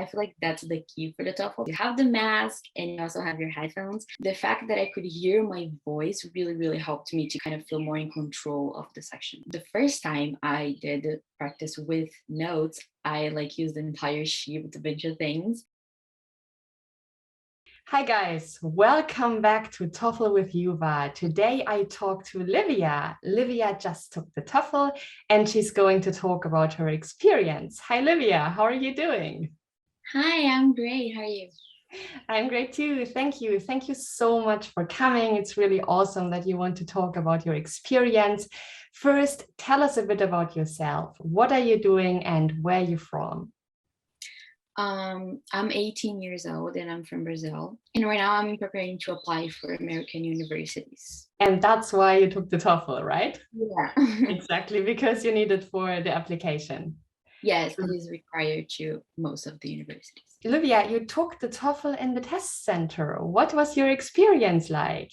I feel like that's the key for the TOEFL. You have the mask and you also have your headphones. The fact that I could hear my voice really, really helped me to kind of feel more in control of the section. The first time I did practice with notes, I used the entire sheet with a bunch of things. Hi guys, welcome back to TOEFL with Juva. Today I talk to Lívia. Lívia just took the TOEFL and she's going to talk about her experience. Hi Lívia, how are you doing? Hi, I'm great. How are you? I'm great too. Thank you. Thank you so much for coming. It's really awesome that you want to talk about your experience. First, tell us a bit about yourself. What are you doing and where are you from? I'm 18 years old and I'm from Brazil. And right now I'm preparing to apply for American universities. And that's why you took the TOEFL, right? Yeah. Exactly, because you need it for the application. Yes, it is required to most of the universities. Lívia, you took the TOEFL in the test center. What was your experience like?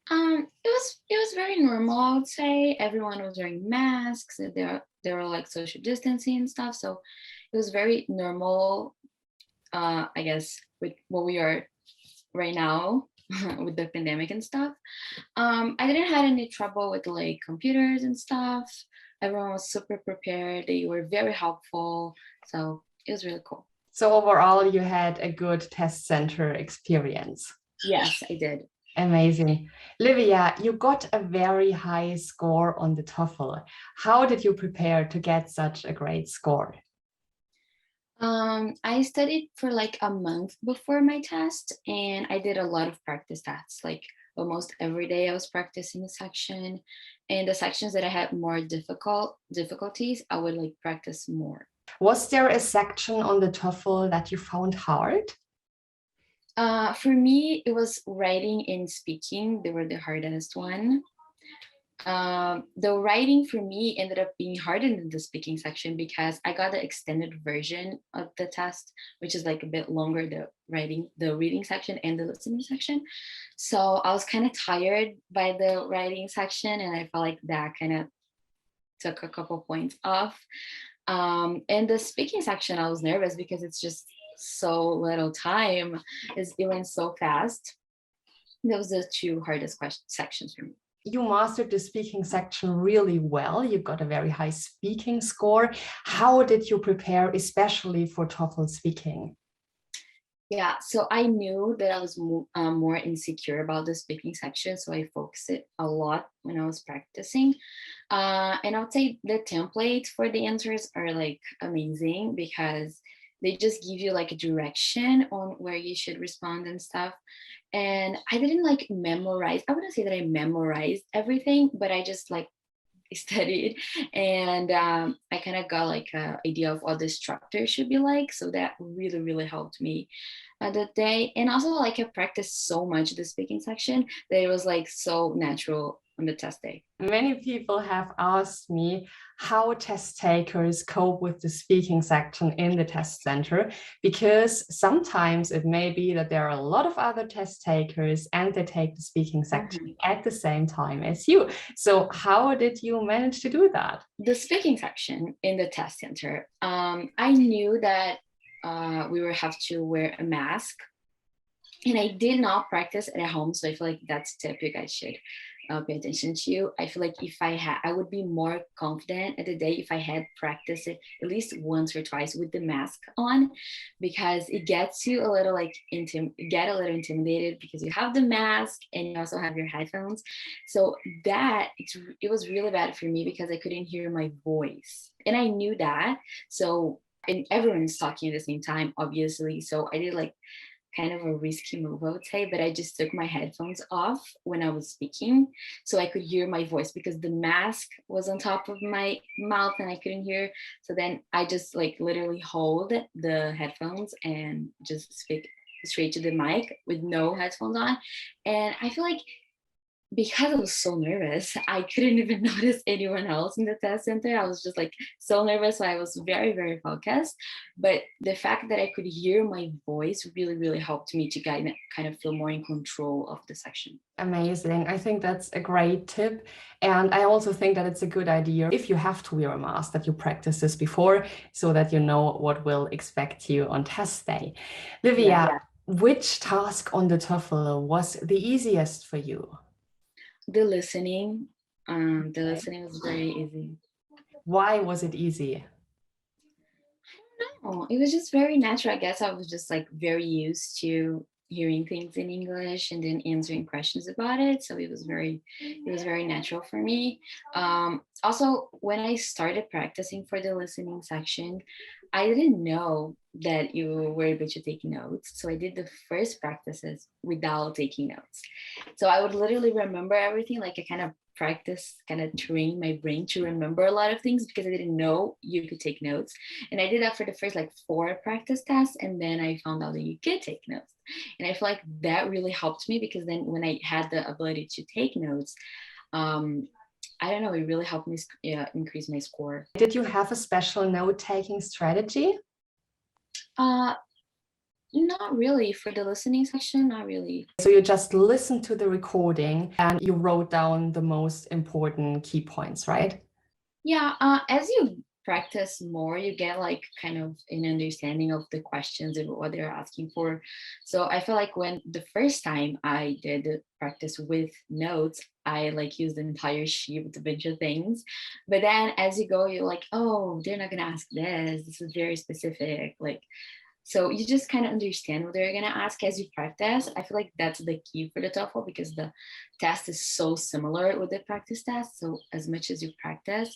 It was very normal, I would say. Everyone was wearing masks. There were like social distancing and stuff. So it was very normal, I guess, with what we are right now with the pandemic and stuff. I didn't have any trouble with like computers and stuff. Everyone was super prepared. They were very helpful. So it was really cool. So overall, you had a good test center experience. Yes, I did. Amazing. Lívia, you got a very high score on the TOEFL. How did you prepare to get such a great score? I studied for like a month before my test and I did a lot of practice tests. Like almost every day I was practicing a section, and the sections that I had more difficulties, I would like practice more. Was there a section on the TOEFL that you found hard? For me, it was writing and speaking. They were the hardest one. The writing for me ended up being harder than the speaking section because I got the extended version of the test, which is like a bit longer, the reading section and the listening section. So I was kind of tired by the writing section and I felt like that kind of took a couple points off. And the speaking section, I was nervous because it's just so little time. It went so fast. Those are the two hardest sections for me. You mastered the speaking section really well. You got a very high speaking score. How did you prepare, especially for TOEFL speaking? Yeah, so I knew that I was more insecure about the speaking section, so I focused it a lot when I was practicing. And I would say the templates for the answers are like amazing because they just give you like a direction on where you should respond and stuff. And I didn't like memorize. I wouldn't say that I memorized everything, but I just like studied and I kind of got like an idea of what the structure should be like. So that really, really helped me that day. And also like I practiced so much the speaking section that it was like so natural on the test day. Many people have asked me how test takers cope with the speaking section in the test center, because sometimes it may be that there are a lot of other test takers and they take the speaking section at the same time as you. So how did you manage to do that? The speaking section in the test center, I knew that we would have to wear a mask, and I did not practice at home. So I feel like that's a tip you guys should pay attention to. I feel like if I would be more confident at the day if I had practiced it at least once or twice with the mask on, because it gets you a little like get a little intimidated because you have the mask and you also have your headphones. So it was really bad for me because I couldn't hear my voice, and I knew that. So and everyone's talking at the same time, obviously. So I did like kind of a risky move, I would say, but I just took my headphones off when I was speaking so I could hear my voice because the mask was on top of my mouth and I couldn't hear. So then I just like literally hold the headphones and just speak straight to the mic with no headphones on. And I feel like because I was so nervous, I couldn't even notice anyone else in the test center. I was just like so nervous. So I was very, very focused. But the fact that I could hear my voice really, really helped me to kind of feel more in control of the section. Amazing. I think that's a great tip. And I also think that it's a good idea, if you have to wear a mask, that you practice this before so that you know what will expect you on test day. Lívia, Yeah. which task on the TOEFL was the easiest for you? The listening. The listening was very easy. Why was it easy? Oh, it was just very natural. I guess I was just like very used to hearing things in English and then answering questions about it. So it was very natural for me. Also, when I started practicing for the listening section, I didn't know that you were able to take notes. So I did the first practices without taking notes. So I would literally remember everything, like I kind of practice, kind of train my brain to remember a lot of things because I didn't know you could take notes. And I did that for the first like 4 practice tests. And then I found out that you could take notes. And I feel like that really helped me because then when I had the ability to take notes, I don't know, it really helped me increase my score. Did you have a special note-taking strategy? Not really. For the listening section, not really. So you just listened to the recording and you wrote down the most important key points, right? Yeah, as you practice more, you get like kind of an understanding of the questions and what they're asking for. So I feel like when the first time I did the practice with notes, I like used the entire sheet with a bunch of things. But then as you go, you're like, oh, they're not gonna ask this. This is very specific. Like, so you just kind of understand what they're going to ask as you practice. I feel like that's the key for the TOEFL because the test is so similar with the practice test. So as much as you practice,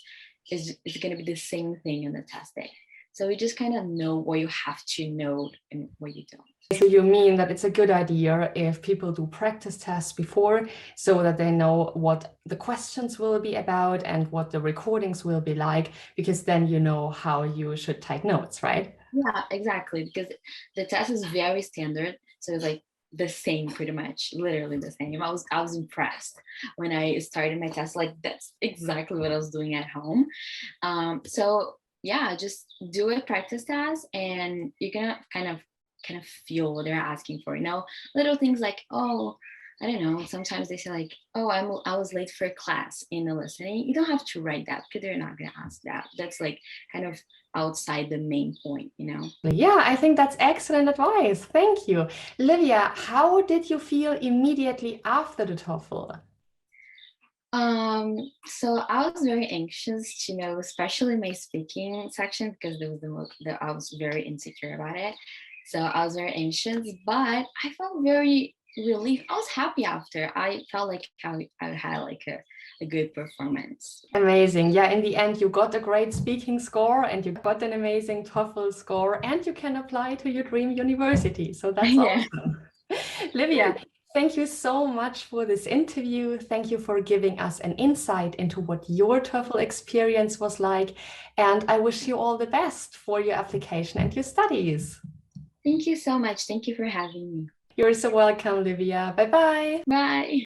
it's going to be the same thing in the test day. So you just kind of know what you have to know and what you don't. So you mean that it's a good idea if people do practice tests before so that they know what the questions will be about and what the recordings will be like, because then you know how you should take notes, right? Yeah, exactly. Because the test is very standard. So it's like the same pretty much, literally the same. I was impressed when I started my test. Like that's exactly what I was doing at home. So yeah, just do a practice test and you're gonna kind of feel what they're asking for. You know, little things like, oh, I don't know. Sometimes they say like, oh, I was late for class in the listening. You don't have to write that because they're not gonna ask that. That's like kind of outside the main point, you know? Yeah, I think that's excellent advice. Thank you. Lívia, how did you feel immediately after the TOEFL? So I was very anxious to know, especially my speaking section, because there was I was very insecure about it. So I was very anxious, but I felt very relieved. I was happy after. I felt like I had like a good performance. Amazing. Yeah, in the end, you got a great speaking score and you got an amazing TOEFL score and you can apply to your dream university. So that's Yeah. awesome. Lívia, thank you so much for this interview. Thank you for giving us an insight into what your TOEFL experience was like. And I wish you all the best for your application and your studies. Thank you so much. Thank you for having me. You're so welcome, Lívia. Bye-bye. Bye.